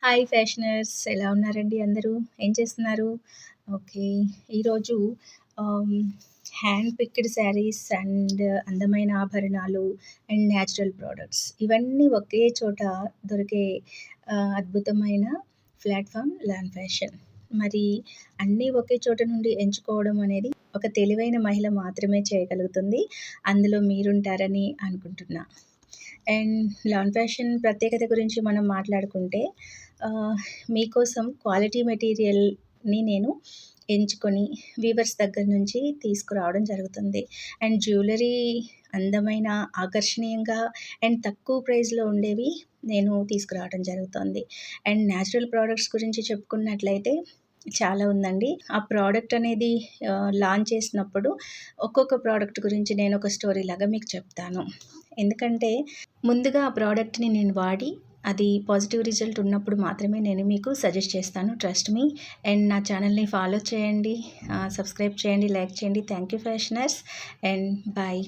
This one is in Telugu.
హాయ్ ఫ్యాషనర్స్ ఎలా ఉన్నారండి అందరూ? ఏం చేస్తున్నారు? ఓకే. ఈరోజు ఆహ్, హ్యాండ్ పిక్డ్ శారీస్ అండ్ అందమైన ఆభరణాలు అండ్ న్యాచురల్ ప్రొడక్ట్స్ ఇవన్నీ ఒకే చోట దొరికే అద్భుతమైన ప్లాట్‌ఫార్మ్ లాన్ ఫ్యాషన్. మరి అన్నీ ఒకే చోట నుండి ఎంచుకోవడం అనేది ఒక తెలివైన మహిళ మాత్రమే చేయగలుగుతుంది. అందులో మీరుంటారని అనుకుంటున్నా. అండ్ లాన్ ఫ్యాషన్ ప్రత్యేకత గురించి మనం మాట్లాడుకుంటే ఆహ్, మీకోసం క్వాలిటీ మెటీరియల్‌ని నేను ఎంచుకొని వీవర్స్ దగ్గర నుంచి తీసుకురావడం జరుగుతుంది. అండ్ జ్యువెలరీ అందమైన, ఆకర్షణీయంగా అండ్ తక్కువ ప్రైస్‌లో ఉండేవి నేను తీసుకురావడం జరుగుతోంది. అండ్ న్యాచురల్ ప్రొడక్ట్స్ గురించి చెప్పుకున్నట్లయితే చాలా ఉందండి. ఆ ప్రోడక్ట్ అనేది లాంచ్ చేసినప్పుడు ఒక్కొక్క ప్రోడక్ట్ గురించి నేను ఒక స్టోరీ లాగా మీకు చెప్తాను. ఎందుకంటే ముందుగా ఆ ప్రోడక్ట్‌ని నేను వాడి అది పాజిటివ్ రిజల్ట్ ఉన్నప్పుడు మాత్రమే నేను మీకు సజెస్ట్ చేస్తాను. Trust me. అండ్ నా ఛానల్‌ని ఫాలో చేయండి, సబ్స్క్రైబ్ చేయండి, లైక్ చేయండి. Thank you fashioners and bye.